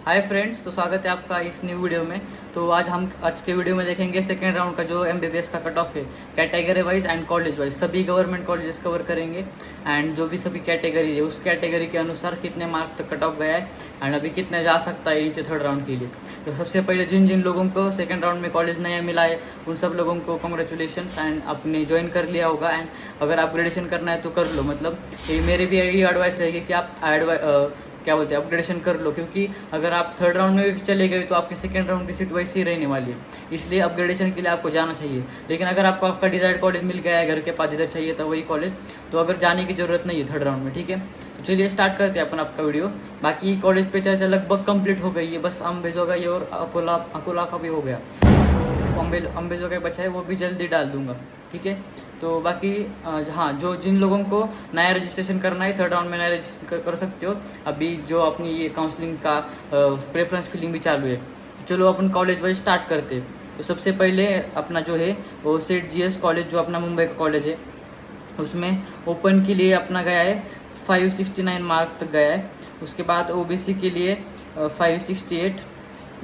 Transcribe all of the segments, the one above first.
Hi friends, तो स्वागत है आपका इस न्यू वीडियो में। तो आज के वीडियो में देखेंगे सेकेंड राउंड का जो एमबीबीएस का कट ऑफ है, category wise and college wise सभी गवर्नमेंट कॉलेजेस कवर करेंगे। एंड जो भी सभी कैटेगरी है उस कैटेगरी के अनुसार कितने मार्क तक कट ऑफ गया है एंड अभी कितने जा सकता है नीचे थर्ड राउंड के लिए। तो सबसे पहले जिन जिन लोगों को सेकेंड राउंड में कॉलेज नया मिला है उन सब लोगों को कॉन्ग्रेचुलेशन एंड आपने ज्वाइन कर लिया होगा। एंड अगर अपग्रेडेशन करना है तो कर लो, मतलब ये मेरी भी यही एडवाइस रहेगी कि आप क्या बोलते हैं अपग्रेडेशन कर लो, क्योंकि अगर आप थर्ड राउंड में भी चले गए तो आपकी सेकंड राउंड की सीट वैसी ही रहने वाली है। इसलिए अपग्रेडेशन के लिए आपको जाना चाहिए। लेकिन अगर आपको आपका डिजायर्ड कॉलेज मिल गया है घर के पास जिधर चाहिए था वही कॉलेज, तो अगर जाने की ज़रूरत नहीं है थर्ड राउंड में। ठीक है, तो चलिए स्टार्ट करते हैं अपन आपका वीडियो। बाकी कॉलेज पे चर्चा लगभग कंप्लीट हो गई है, बस अम्बेजो का ये और अकोला का भी हो गया। अम्बेजो का बचा है वो भी जल्दी डाल दूंगा। ठीक है, तो बाकी हाँ, जो जिन लोगों को नया रजिस्ट्रेशन करना है थर्ड राउंड में नया रजिस्ट्रेशन कर सकते हो। अभी जो अपनी ये काउंसलिंग का प्रेफरेंस फिलिंग भी चालू है। चलो अपन कॉलेज वाइज स्टार्ट करते हैं। तो सबसे पहले अपना जो है वो सेठ जीएस कॉलेज जो अपना मुंबई का कॉलेज है, उसमें ओपन के लिए अपना गया है 569 मार्क तक गया है। उसके बाद ओबीसी के लिए 568,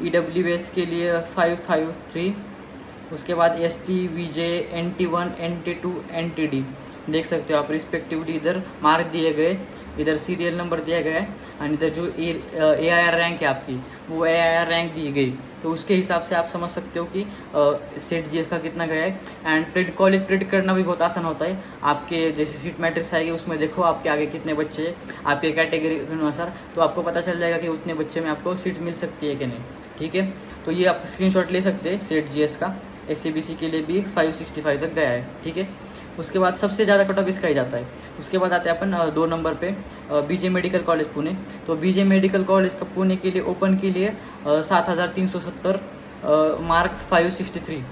ईडब्ल्यूएस के लिए 553, उसके बाद एसटी, वीजे, NT1, NT2, NTD देख सकते हो आप रिस्पेक्टिवली। इधर मार्क दिए गए, इधर सीरियल नंबर दिया गया है एंड इधर जो AIR रैंक है आपकी वो AIR रैंक दी गई। तो उसके हिसाब से आप समझ सकते हो कि सेट जीएस का कितना गया है। एंड कॉलेज प्रेडिक्ट करना भी बहुत आसान होता है। आपके जैसे सीट मैट्रिक्स आएगी उसमें देखो आपके आगे कितने बच्चे हैं आपके कैटेगरी के अनुसार, तो आपको पता चल जाएगा कि उतने बच्चे में आपको सीट मिल सकती है कि नहीं। ठीक है, तो ये आप स्क्रीनशॉट ले सकते हैं सेट जीएस का। SCBC के लिए भी 565 तक गया है। ठीक है, उसके बाद सबसे ज़्यादा कट ऑफ इसका ही जाता है। उसके बाद आते हैं अपन 2 नंबर पे BJ मेडिकल कॉलेज पुणे। तो BJ मेडिकल कॉलेज का पुणे के लिए ओपन के लिए 7370 मार्क 563,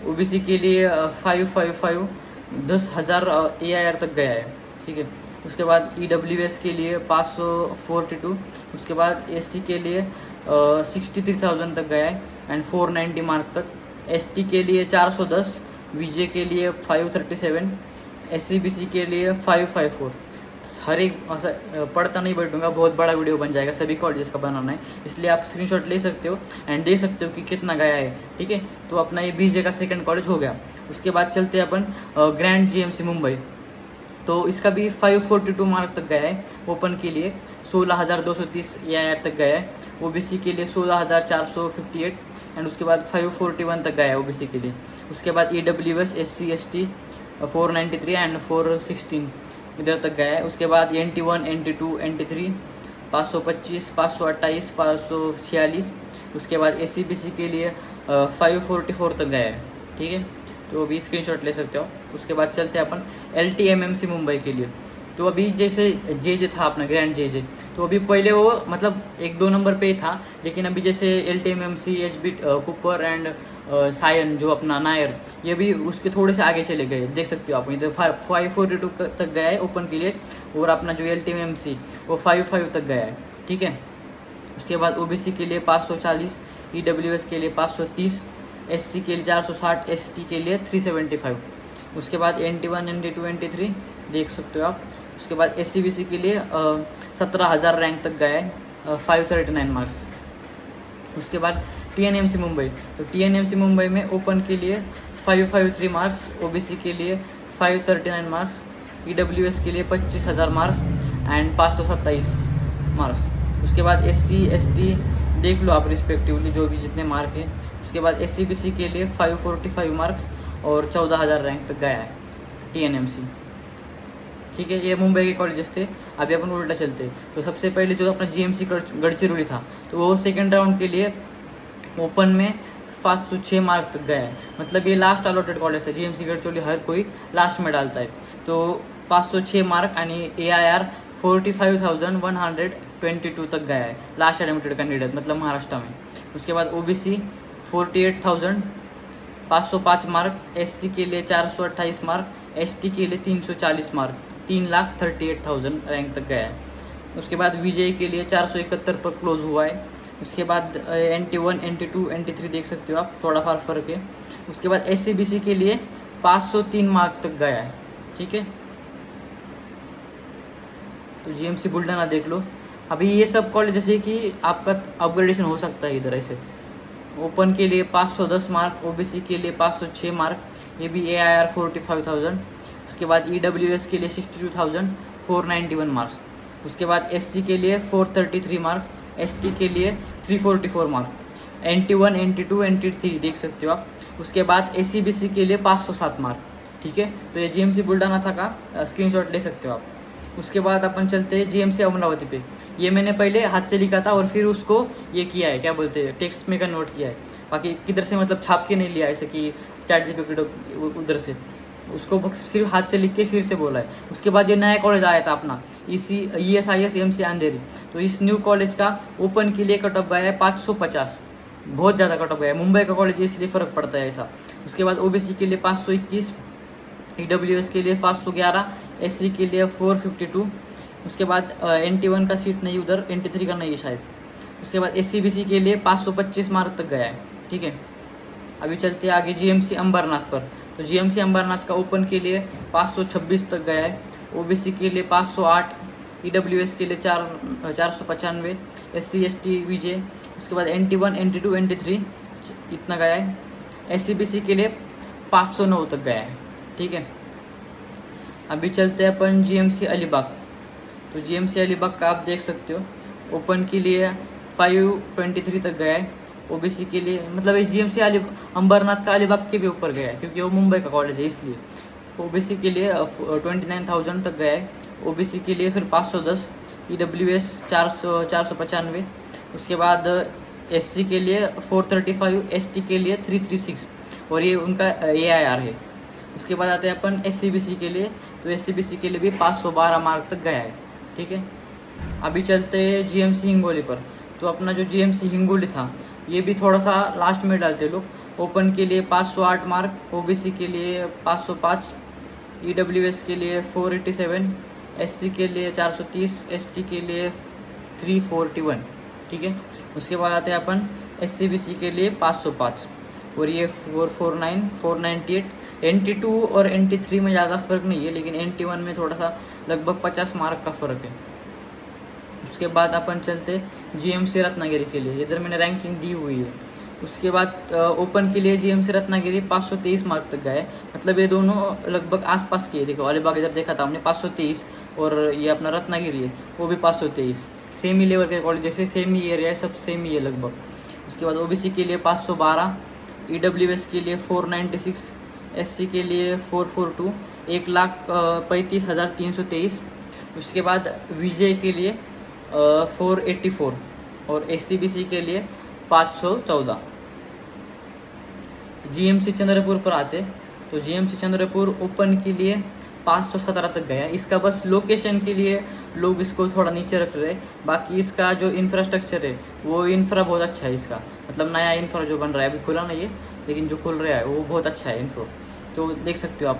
OBC के लिए 555 10,000 AIR तक गया है। ठीक है, उसके बाद EWS के लिए 542, उसके बाद SC के लिए 63,000 तक गया है एंड 490 मार्क तक। ST के लिए 410, VJ के लिए 537, SCBC के लिए 554। हर एक पढ़ता नहीं बैठूंगा, बहुत बड़ा वीडियो बन जाएगा, सभी कॉलेजेस का बनाना है, इसलिए आप स्क्रीनशॉट ले सकते हो एंड देख सकते हो कि कितना गया है। ठीक है, तो अपना ये BJ का सेकंड कॉलेज हो गया। उसके बाद चलते हैं अपन ग्रैंड GMC मुंबई। तो इसका भी 542 मार्क तक गया है ओपन के लिए, 16,230 AIR तक गया है। OBC के लिए 16,458 एंड उसके बाद 541 तक गया है OBC के लिए। उसके बाद EWS SC ST 493 एंड 416 इधर तक गया है। उसके बाद NT1 NT2 NT3 525 528 546। उसके बाद SCBC के लिए 544 तक गया है। ठीक है, तो अभी स्क्रीनशॉट ले सकते हो। उसके बाद चलते हैं अपन LTMMC मुंबई के लिए। तो अभी जैसे जे था अपना ग्रैंड जे, तो अभी पहले वो मतलब 1-2 नंबर पे ही था, लेकिन अभी जैसे LTMMC HB Cooper and Sion जो अपना नायर, ये भी उसके थोड़े से आगे चले गए। देख सकते हो आप, इधर 542 तक गया है ओपन के लिए और अपना जो LTMMC वो 55 तक गया है। ठीक है, उसके बाद OBC के लिए 540, EWS के लिए 530, SC के लिए 460, ST के लिए 375। उसके बाद NT1 NT2 NT3 देख सकते हो आप। उसके बाद SCBC के लिए 17,000 रैंक तक गया है, 539 मार्क्स। उसके बाद TNMC मुंबई। तो TNMC मुंबई में ओपन के लिए 553 मार्क्स, OBC के लिए 539 मार्क्स, EWS के लिए 25,000 मार्क्स एंड 527 मार्क्स। उसके बाद SC ST देख लो आप रिस्पेक्टिवली जो भी जितने मार्क हैं। उसके बाद SCBC के लिए 545 मार्क्स और 14,000 रैंक तक गया है TNMC। ठीक है, ये मुंबई के कॉलेजेस थे। अभी अपन उल्टा चलते। तो सबसे पहले जो अपना GMC गढ़चिरौली था, तो वो सेकेंड राउंड के लिए ओपन में 506 मार्क तक गया है। मतलब ये लास्ट अलॉटेड कॉलेज है, GMC गढ़चिरौली हर कोई लास्ट में डालता है। तो 506 मार्क यानी AIR 45,122 तक गया है लास्ट एडमिटेड कैंडिडेट, मतलब महाराष्ट्र में। उसके बाद OBC 48,505 मार्क, SC के लिए 428 मार्क, ST के लिए 340 मार्क, 3,38,000 रैंक तक गया है। उसके बाद VJ के लिए 471 पर क्लोज हुआ है। उसके बाद NT1 NT2 NT3 देख सकते हो आप, थोड़ा फार फर्क है। उसके बाद SCBC के लिए 503 मार्क तक गया है। ठीक है, तो GMC बुल्ढाना देख लो अभी ये सब कॉलेज जैसे कि आपका अपग्रेडेशन हो सकता है इधर ऐसे। ओपन के लिए 510 मार्क, ओबीसी के लिए 506 मार्क, ये भी AIR 45,000। उसके बाद EWS के लिए 62,491 मार्क्स। उसके बाद SC के लिए 433 मार्क्स, ST के लिए 344 मार्क, NT1 NT2 NT3 देख सकते हो आप। उसके बाद SCBC के लिए 507 मार्क, ठीक है। तो ये GMC बुल्डाना था का स्क्रीनशॉट ले सकते हो आप। उसके बाद अपन चलते हैं GMC अमरावती पे। ये मैंने पहले हाथ से लिखा था और फिर उसको ये किया है, क्या बोलते हैं, टेक्स्ट में कन्वर्ट किया है। बाकी किधर से मतलब छाप के नहीं लिया ऐसे कि ChatGPT उधर से, उसको सिर्फ हाथ से लिख के फिर से बोला है। उसके बाद ये नया कॉलेज आया था अपना ESIS MC अंधेरी। तो इस न्यू कॉलेज का ओपन के लिए कट ऑफ गया है 550, बहुत ज़्यादा कट ऑफ गया है। मुंबई का कॉलेज है इसलिए फ़र्क पड़ता है ऐसा। उसके बाद OBC के लिए 521, EWS के लिए 511, SC के लिए 452। उसके बाद NT1 का सीट नहीं, उधर NT3 का नहीं है शायद। उसके बाद SCBC के लिए 525 मार्क तक गया है, ठीक है। अभी चलते हैं आगे GMC अंबरनाथ पर। तो GMC अंबरनाथ का ओपन के लिए 526 तक गया है, OBC के लिए 508, EWS के लिए 495, SC ST VJ। उसके बाद NT1 NT2 NT3 इतना गया है। SCBC के लिए 509 तक गया है, ठीक है। अभी चलते हैं अपन GMC अलीबाग। तो GMC अलीबाग का आप देख सकते हो ओपन के लिए 523 तक गया है, OBC के लिए मतलब इस GMC अंबरनाथ का अलीबाग के भी ऊपर गया है क्योंकि वो मुंबई का कॉलेज है इसलिए। OBC के लिए 29,000 तक गया है, OBC के लिए फिर 510, EWS 495। उसके बाद SC के लिए 435, ST के लिए 336 और ये उनका AIR है। उसके बाद आते हैं अपन SCBC के लिए। तो SCBC के लिए भी 512 मार्क तक गया है, ठीक है। अभी चलते हैं GMC हिंगोली पर। तो अपना जो GMC हिंगोली था ये भी थोड़ा सा लास्ट में डालते लोग। ओपन के लिए 508 मार्क, OBC के लिए 505, EWS के लिए 487, SC के लिए 430, ST के लिए 341, ठीक है। उसके बाद आते हैं अपन SCBC के लिए 505 और ये 449, 498। NT2 और NT3 में ज़्यादा फ़र्क नहीं है, लेकिन NT1 में थोड़ा सा लगभग 50 मार्क का फ़र्क है। उसके बाद अपन चलते GMC रत्नागिरी के लिए, इधर मैंने रैंकिंग दी हुई है। उसके बाद ओपन के लिए GMC रत्नागिरी 523 मार्क तक गए, मतलब ये दोनों लगभग आसपास के। देखो अलीबाग इधर देखा था हमने 523 और ये अपना रत्नागिरी है वो भी 523, सेम ही लेवल के कॉलेज, जैसे सेम ही एरिया है, सब सेम ही है लगभग। उसके बाद OBC के लिए 512, EWS के लिए 496, SC के लिए 442, 1,35,323। उसके बाद VJ के लिए 484 और SCBC के लिए 514। GMC चंद्रपुर पर आते तो GMC चंद्रपुर ओपन के लिए 517 तक गया। इसका बस लोकेशन के लिए लोग इसको थोड़ा नीचे रख रहे, बाकी इसका जो इंफ्रास्ट्रक्चर है वो इंफ्रा बहुत अच्छा है इसका, मतलब नया इंफ्रा जो बन रहा है, अभी खुला नहीं है लेकिन जो खुल रहा है वो बहुत अच्छा है इंफ्रा। तो देख सकते हो आप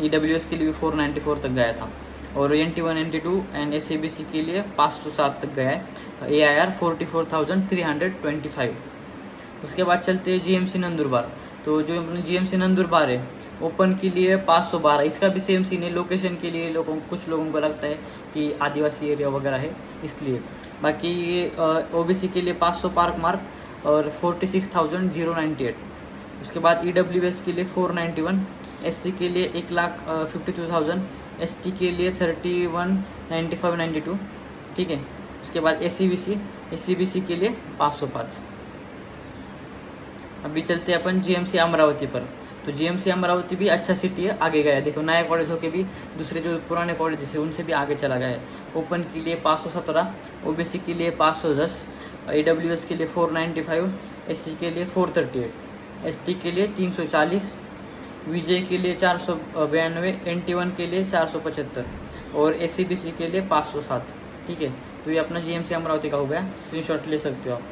EWS के लिए भी 494 तक गया था और NT1 NT2 एंड SCBC के लिए 507 तक गया है, AIR 44,325। उसके बाद चलते हैं GMC नंदुरबार। तो जो अपने GMC नंदुरबार है ओपन के लिए 512, इसका भी सेम सीन है। लोकेशन के लिए कुछ लोगों को लगता है कि आदिवासी एरिया वगैरह है इसलिए। बाकी OBC के लिए 500 पार्क मार्क और 46,098। उसके बाद EWS के लिए 491, SC के लिए 1,52,000, ST के लिए 31,95,92, ठीक है। उसके बाद SCBC के लिए 505। अभी चलते हैं अपन GMC अमरावती पर। तो GMC अमरावती भी अच्छा सिटी है, आगे गया है। देखो नया कॉलेज होके भी दूसरे जो पुराने कॉलेज है उनसे भी आगे चला गया है। ओपन के लिए 517, OBC के लिए 510, EWS के लिए 495, SC के लिए 438, ST के लिए 340, VJ के लिए 492, NT1 के लिए 475 और SCBC के लिए 507, ठीक है। तो ये अपना GMC अमरावती का हो गया, स्क्रीनशॉट ले सकते हो आप।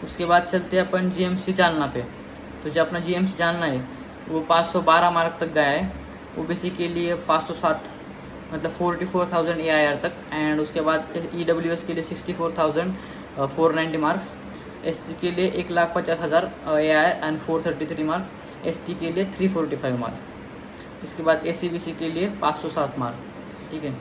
उसके बाद चलते हैं अपन GMC जालना पे। तो जो अपना GMC जालना है वो 512 मार्क तक गया है, OBC के लिए 507 मतलब 44,000 AIR तक एंड उसके बाद EWS के लिए 64,490 मार्क्स, SC के लिए 1,50,000 AIR एंड 433 मार्क, ST के लिए 345 मार्क। इसके बाद SCBC के लिए 507 मार्क, ठीक है।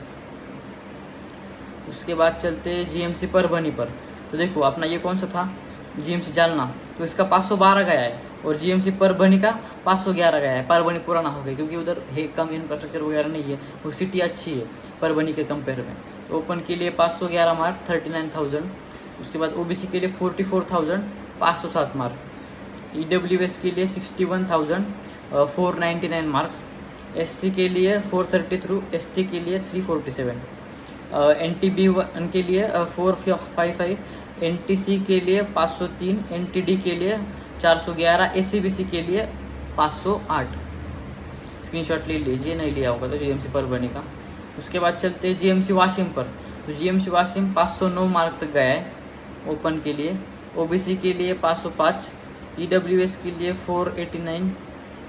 उसके बाद चलते जीएमसी परभनी पर। तो देखो अपना ये कौन सा था, जीएमसी जालना, तो इसका 512 गया है और जीएमसी परभनी का 511 गया है। परभनी पुराना हो गया क्योंकि उधर है कम इंफ्रास्ट्रक्चर वगैरह नहीं है, वो सिटी अच्छी है परभनी के कंपेयर में। तो ओपन के लिए 511 मार्क 39,000। उसके बाद ओबीसी के लिए 44,507 मार्क, ईडब्ल्यूएस के लिए 61,499 मार्क्स, एससी के लिए 433, एसटी के लिए 347, NTB1 के लिए 455, NTC के लिए 503, NTD के लिए 411, ACBC के लिए 508। स्क्रीनशॉट ले लीजिए, नहीं लिया होगा तो जीएमसी परभनी का। उसके बाद चलते हैं जीएमसी वाशिम पर। तो जीएमसी वाशिम 509 मार्क तक गया है ओपन के लिए, ओबीसी के लिए 505, ईडब्ल्यूएस के लिए 489,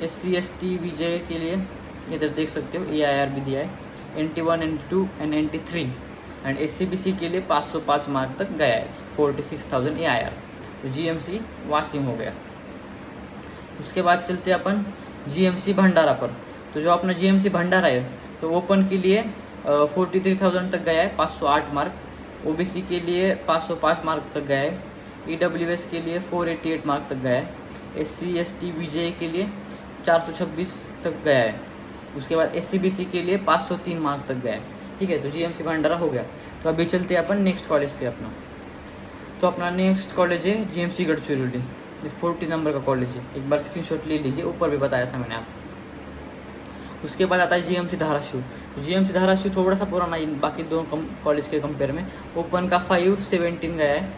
SC ST विजय के लिए इधर देख सकते हो AIR भी दिया है, NT1 NT2 and NT3, and ACBC के लिए 505 मार्क तक गया है, 46,000 AIR। तो GMC वाशिम हो गया। उसके बाद चलते अपन GMC भंडारा पर। तो जो अपना GMC भंडारा है तो ओपन के लिए 43,000 तक गया है, 508 मार्क, OBC के लिए 505 मार्क तक गया है, EWS के लिए 488 मार्क तक गया है, SC ST विजय के लिए 426 तक गया है। उसके बाद SCBC के लिए 503 मार्क तक गया है। ठीक है, तो GMC भंडारा हो गया। तो अभी चलते हैं अपन नेक्स्ट कॉलेज पे अपना। तो अपना नेक्स्ट कॉलेज है GMC गढ़चिरौली, ये 40 नंबर का कॉलेज है, एक बार स्क्रीनशॉट ले लीजिए, ऊपर भी बताया था मैंने आपको। उसके बाद आता है GMC धाराशिव। तो GMC धाराशिव थोड़ा सा पुराना है बाकी दो कॉलेज के कंपेयर में। ओपन का 517 गया है,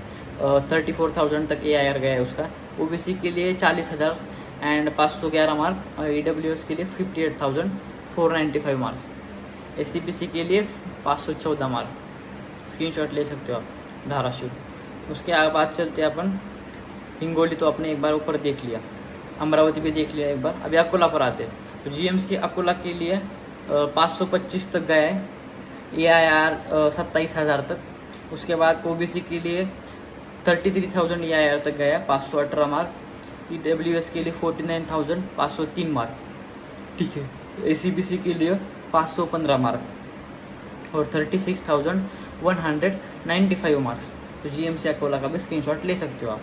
34,000 तक AIR गया है उसका, OBC के लिए 40,000 एंड 511 मार्क, EWS के लिए 58,495 मार्क्स, SCBC के लिए 514 मार्क। स्क्रीनशॉट ले सकते हो आप धाराशिव। उसके बाद चलते हैं अपन हिंगोली, तो आपने एक बार ऊपर देख लिया, अमरावती भी देख लिया एक बार। अभी अकोला पर आते हैं। तो GMC अकोला के लिए 525 तक गया है, AIR 27,000 तक। उसके बाद OBC के लिए 33,000 AIR तक गया है, 518 मार्क, EWS के लिए 49,503 मार्क। ठीक है, ACBC के लिए 515 मार्क और 36,195 मार्क्स। तो GMC अकोला का भी स्क्रीनशॉट ले सकते हो आप।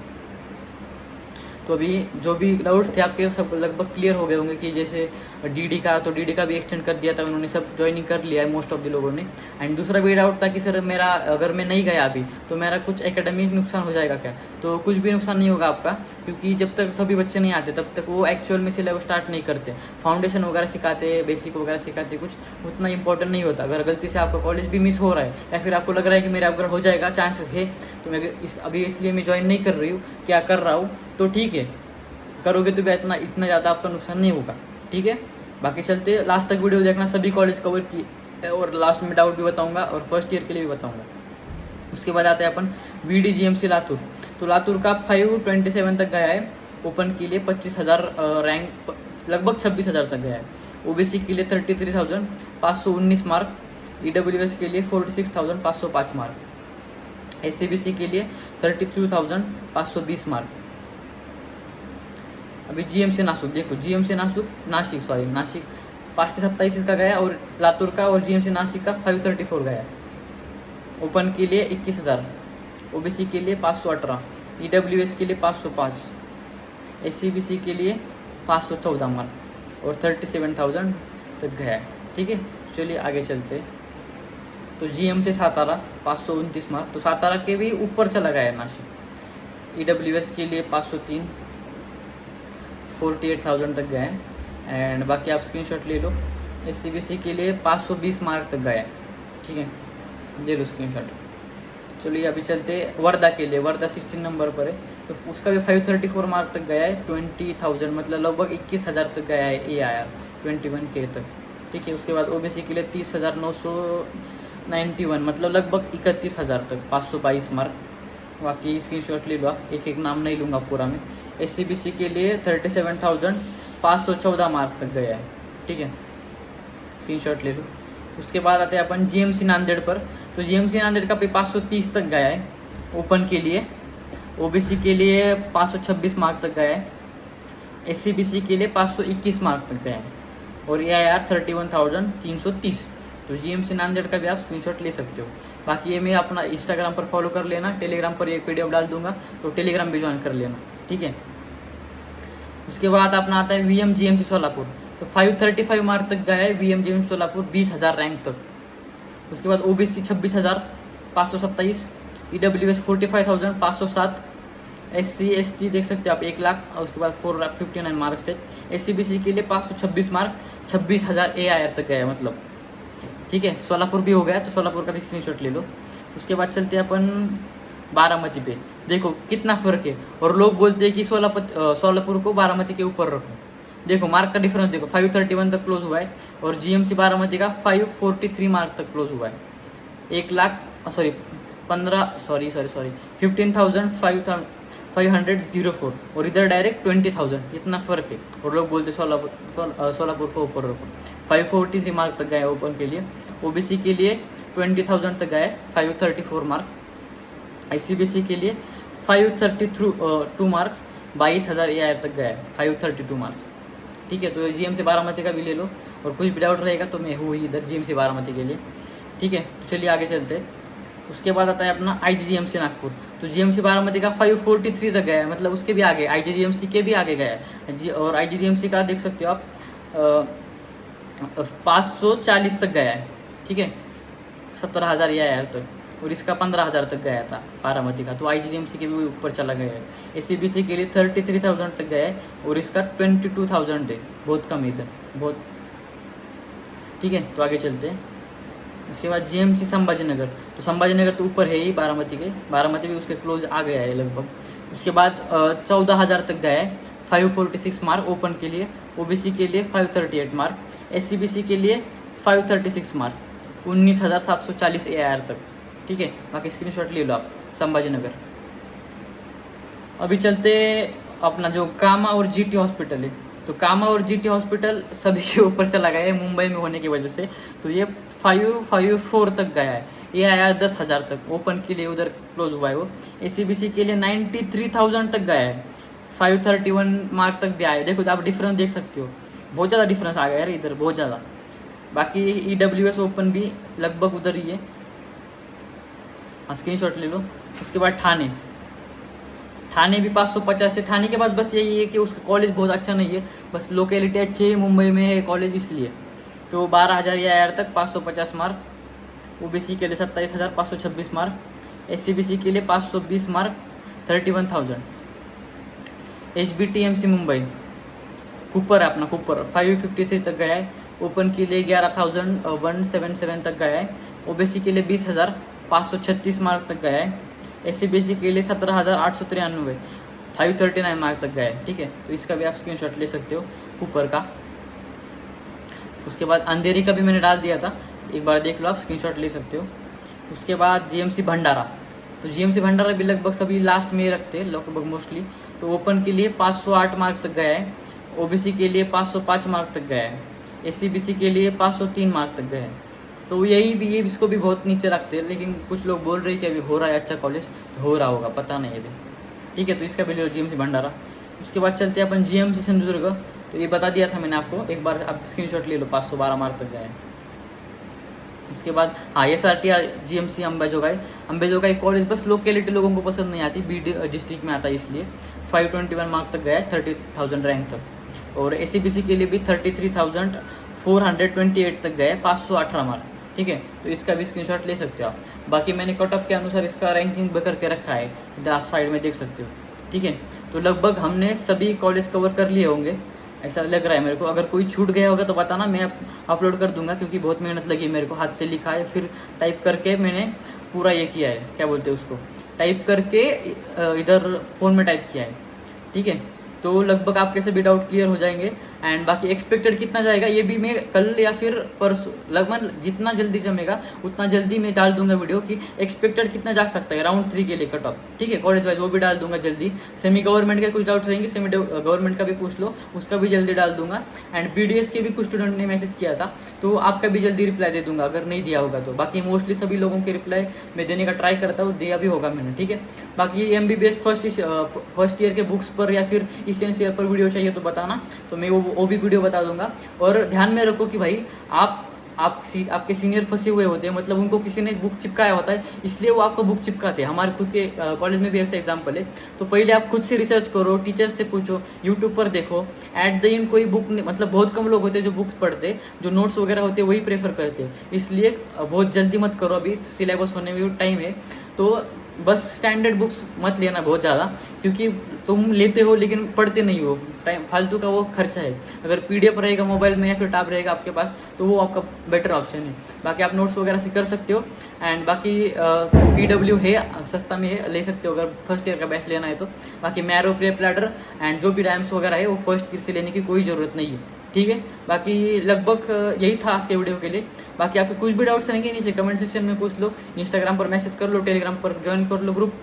तो अभी जो भी डाउट्स थे आपके सब लगभग क्लियर हो गए होंगे कि जैसे DD का, तो DD का भी एक्सटेंड कर दिया था उन्होंने, सब ज्वाइनिंग कर लिया है मोस्ट ऑफ द लोगों ने। एंड दूसरा भी डाउट था कि सर मेरा अगर मैं नहीं गया अभी तो मेरा कुछ एकेडमिक नुकसान हो जाएगा क्या? तो कुछ भी नुकसान नहीं होगा आपका, क्योंकि जब तक सभी बच्चे नहीं आते तब तक वो एक्चुअल में सिलेबस स्टार्ट नहीं करते, फाउंडेशन वगैरह सिखाते, बेसिक वगैरह सिखाते, कुछ उतना इंपॉर्टेंट नहीं होता। अगर गलती से आपका कॉलेज भी मिस हो रहा है या फिर आपको लग रहा है कि मेरा अगर हो जाएगा, चांसेस है, तो मैं अभी इसलिए मैं ज्वाइन नहीं कर रही हूँ, क्या कर रहा हूँ, तो ठीक है, करोगे तो भी इतना ज़्यादा आपका नुकसान नहीं होगा। ठीक है, बाकी चलते लास्ट तक वीडियो देखना, सभी कॉलेज कवर किए और लास्ट में डाउट भी बताऊंगा और फर्स्ट ईयर के लिए भी बताऊंगा। उसके बाद आते हैं अपन VD GMC लातूर। तो लातूर का 527 तक गया है, ओपन के लिए 25,000 रैंक, लगभग 26,000 तक गया है, OBC के लिए 33,519 मार्क, EWS के लिए 46,505 मार्क, SCBC के लिए 32,520 मार्क। अभी GMC नासिक देखो, GMC नासिक 527 इसका गया और लातूर का, और GMC नासिक का 534 गया है। ओपन के लिए 21,000, OBC के लिए 518, EWS के लिए 505, SCBC के लिए 514 मार्क और 37,000 तक गया है। ठीक है, चलिए आगे चलते। तो GMC सातारा 529 मार्क, तो सातारा के भी ऊपर चला गया है नासिक। EWS के लिए 503, 48,000 तक गए हैं एंड बाकी आप स्क्रीनशॉट ले लो। SCBC के लिए 520 मार्क तक गया है। ठीक है, ले लो स्क्रीनशॉट। चलिए अभी चलते वर्धा के लिए। वर्धा 16 नंबर पर है, तो उसका भी 534 मार्क तक गया है, 20,000 मतलब लगभग 21,000 तक गया है AIR 21K तक। ठीक है, उसके बाद OBC के लिए 30,991 मतलब लगभग 31,000 तक, 522 मार्क। बाकी स्क्रीनशॉट ले लो आप, एक एक नाम नहीं लूँगा पूरा में। SCBC के लिए 37,514 मार्क तक गया है। ठीक है, स्क्रीनशॉट ले लो। उसके बाद आते हैं अपन GMC नांदेड़ पर। तो GMC नांदेड़ का भी 530 तक गया है ओपन के लिए, OBC के लिए 526 मार्क तक गया है, SCBC के लिए 521 मार्क तक गया है और AIR 31,330। तो GMC नांदेड़ का भी आप स्क्रीनशॉट ले सकते हो। बाकी ये मैं अपना इंस्टाग्राम पर फॉलो कर लेना, टेलीग्राम पर एक PDF डाल दूंगा, तो टेलीग्राम भी ज्वाइन कर लेना, ठीक है। उसके बाद अपना आता है VM GMC सोलापुर, तो 535 मार्क तक गया है VM GMC सोलापुर, 20,000 रैंक तक। उसके बाद OBC 26,527, EWS 45,507, SC ST देख सकते हो आप 1 लाख, और उसके बाद 459 मार्क्स से। SCBC के लिए 526 मार्क, 26,000 AIR तक गया है मतलब, ठीक है। सोलापुर भी हो गया, तो सोलापुर का भी स्क्रीनशॉट ले लो। उसके बाद चलते हैं अपन बारामती पे, देखो कितना फ़र्क है, और लोग बोलते हैं कि सोलापुर को बारामती के ऊपर रखो। देखो मार्क का डिफरेंस देखो, 531 तक क्लोज हुआ है, और GMC बारामती का 543 मार्क तक क्लोज हुआ है। 15,504, और इधर डायरेक्ट 20,000, इतना फ़र्क है, और लोग बोलते सोलापुर को ऊपर रखो। 543 मार्क तक गए ओपन के लिए, OBC के लिए 20,000 तक गए, 534 मार्क। ICBC के लिए 532 मार्क्स, 22,000 AIR तक गया है, 532 मार्क्स, ठीक है। तो GMC बारामती का भी ले लो, और कुछ भी डाउट रहेगा तो मैं हूँ ही इधर GMC बारामती के लिए, ठीक है। तो चलिए आगे चलते हैं। उसके बाद आता है अपना IGGMC नागपुर, तो GMC बारामती का 543 तक गया है, मतलब उसके भी आगे, IGGMC के भी आगे गया है। और IGGMC का देख सकते हो आप 540 तक गया है, ठीक है, 17,000 AIR तक, और इसका 15,000 तक गया था बारामती का, तो IGGMC के भी ऊपर चला गया है। SCBC के लिए 33,000 तक गया है, और इसका 22,000 है, बहुत कम इधर, बहुत, ठीक है। तो आगे चलते हैं। उसके बाद GMC संभाजीनगर, तो संभाजीनगर तो ऊपर है ही बारामती के, बारामती भी उसके क्लोज आ गया है लगभग। उसके बाद 14,000 तक गया है, 546 मार्क ओपन के लिए, OBC के लिए 538 मार्क, SCBC के लिए 536 मार्क, 19,740 AIR तक, ठीक है। बाकी स्क्रीनशॉट ले लो आप, संभाजीनगर। अभी चलते अपना जो कामा और GT हॉस्पिटल है, तो कामा और GT हॉस्पिटल सभी के ऊपर चला गया है मुंबई में होने की वजह से, तो ये 554 तक गया है, ये आया 10,000 तक ओपन के लिए, उधर क्लोज हुआ है वो। SCBC के लिए 93,000 तक गया है, 531 मार्क तक भी आया है। देखो आप डिफरेंस देख सकते हो, बहुत ज़्यादा डिफरेंस आ गया है इधर, बहुत ज़्यादा। बाकी EWS ओपन भी लगभग उधर ही है, स्क्रीनशॉट ले लो। उसके बाद ठाणे भी 550 है। ठाणे के बाद बस यही है कि उसका कॉलेज बहुत अच्छा नहीं है, बस लोकेलिटी अच्छी है, मुंबई में है कॉलेज इसलिए। तो 12,000 AIR तक, 550 मार्क। OBC के लिए 27,526 मार्क, SCBC के लिए 520 मार्क, 31,000। HBTMC मुंबई कुपर है अपना, कुपर 553 तक गया है, ओपन के लिए 11,177 तक गया है, OBC के लिए 20,536 मार्क तक गया है, SCBC के लिए 17,893, 539 मार्क तक गया है, ठीक है। तो इसका भी आप स्क्रीनशॉट ले सकते हो ऊपर का। उसके बाद अंधेरी का भी मैंने डाल दिया था, एक बार देख लो आप, स्क्रीनशॉट ले सकते हो। उसके बाद GMC भंडारा, तो GMC भंडारा भी लगभग सभी लास्ट में रखते हैं लगभग मोस्टली, तो ओपन के लिए 508 मार्क तक गया है, OBC के लिए 505 मार्क तक गया है, SCBC के लिए 503 मार्क तक गया है। तो यही भी, ये इसको भी बहुत नीचे रखते हैं, लेकिन कुछ लोग बोल रहे हैं कि अभी हो रहा है अच्छा कॉलेज, तो हो रहा होगा, पता नहीं अभी, ठीक है। तो इसका भी ले लो GMC भंडारा। उसके बाद चलते हैं अपन GMC सिंधुदुर्ग, तो ये बता दिया था मैंने आपको, एक बार आप स्क्रीनशॉट ले लो, 512 मार्क तक गए। उसके बाद हाँ, SRTR GMC अंबेजोगाई कॉलेज बस लोकेलिटी लोगों को पसंद नहीं आती, BD डिस्ट्रिक्ट में आता है इसलिए, 521 मार्क तक गया है, 30,000 रैंक तक। और SCBC के लिए भी 33,428 तक गए, 518 मार्क, ठीक है। तो इसका भी स्क्रीनशॉट ले सकते हो आप। बाकी मैंने कटऑफ के अनुसार इसका रैंकिंग करके रखा है, इधर आप साइड में देख सकते हो, ठीक है। तो लगभग हमने सभी कॉलेज कवर कर लिए होंगे, ऐसा लग रहा है मेरे को। अगर कोई छूट गया होगा तो बताना, मैं अपलोड कर दूंगा, क्योंकि बहुत मेहनत लगी मेरे को, हाथ से लिखा है, फिर टाइप करके मैंने पूरा ये किया है, क्या बोलते हैं उसको, टाइप करके इधर फ़ोन में टाइप किया है, ठीक है। तो लगभग आपके सभी डाउट क्लियर हो जाएंगे। एंड बाकी एक्सपेक्टेड कितना जाएगा ये भी मैं कल या फिर परसों, लगभग जितना जल्दी जमेगा उतना जल्दी मैं डाल दूंगा वीडियो कि एक्सपेक्टेड कितना जा सकता है राउंड 3 के लिए कट ऑफ, ठीक है। कॉलेज वाइज वो भी डाल दूंगा जल्दी। सेमी गवर्नमेंट के कुछ डाउट्स रहेंगे, सेमी गवर्नमेंट का भी पूछ लो, उसका भी जल्दी डाल दूंगा। एंड BDS के भी कुछ स्टूडेंट ने मैसेज किया था, तो आपका भी जल्दी रिप्लाई दे दूंगा अगर नहीं दिया होगा तो। बाकी मोस्टली सभी लोगों के रिप्लाई मैं देने का ट्राई करता हूँ, दिया भी होगा मैंने, ठीक है। बाकी MBBS फर्स्ट ईयर के बुक्स पर या फिर इसेंशियल पर वीडियो चाहिए तो बताना, तो मैं वो भी वीडियो बता दूंगा। और ध्यान में रखो कि भाई आप आपके सीनियर फंसे हुए होते हैं, मतलब उनको किसी ने बुक चिपकाया होता है, इसलिए वो आपको बुक चिपकाते हैं। हमारे खुद के कॉलेज में भी ऐसा एग्जाम्पल है। तो पहले आप खुद से रिसर्च करो, टीचर से पूछो, यूट्यूब पर देखो। एट द एंड कोई बुक, मतलब बहुत कम लोग होते हैं जो बुक्स पढ़ते, जो नोट्स वगैरह होते हैं वही प्रेफर करते हैं। इसलिए बहुत जल्दी मत करो, अभी सिलेबस होने में भी टाइम है। तो बस स्टैंडर्ड बुक्स मत लेना बहुत ज़्यादा, क्योंकि तुम लेते हो लेकिन पढ़ते नहीं हो, टाइम फालतू का वो खर्चा है। अगर PDF रहेगा मोबाइल में या फिर टैब रहेगा आपके पास, तो वो आपका बेटर ऑप्शन है। बाकी आप नोट्स वगैरह से कर सकते हो। एंड बाकी PW है, सस्ता में है, ले सकते हो अगर फर्स्ट ईयर का बैच लेना है तो। बाकी मैरो, प्रेप लैडर एंड जो भी डायम्स वगैरह है वो फर्स्ट ईयर से लेने की कोई ज़रूरत नहीं है, ठीक है। बाकी लगभग यही था आज के वीडियो के लिए। बाकी आपके कुछ भी डाउट्स रहेंगे नीचे कमेंट सेक्शन में पूछ लो, इंस्टाग्राम पर मैसेज कर लो, टेलीग्राम पर ज्वाइन कर लो ग्रुप,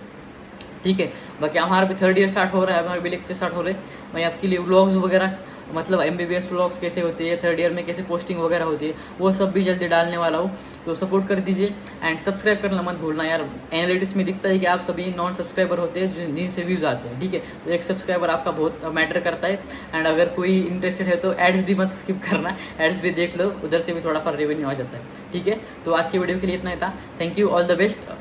ठीक है। बाकी हमारा भी 3rd ईयर स्टार्ट हो रहा है, हमारे भी लेक्चर स्टार्ट हो रहे हैं। मैं आपके लिए व्लॉग्स वगैरह, मतलब MBBS व्लॉग्स कैसे होती है, 3rd ईयर में कैसे पोस्टिंग वगैरह होती है, वो सब भी जल्दी डालने वाला हूँ। तो सपोर्ट कर दीजिए एंड सब्सक्राइब करना मत भूलना यार। एनालिटिक्स में दिखता है कि आप सभी नॉन सब्सक्राइबर होते हैं जिनसे व्यूज़ आते हैं, ठीक है। तो एक सब्सक्राइबर आपका बहुत मैटर करता है। एंड अगर कोई इंटरेस्टेड है तो एड्स भी मत स्किप करना, एड्स भी देख लो, उधर से भी थोड़ा सा रेवेन्यू आ जाता है, ठीक है। तो आज की वीडियो के लिए इतना ही था। Thank you, all the best.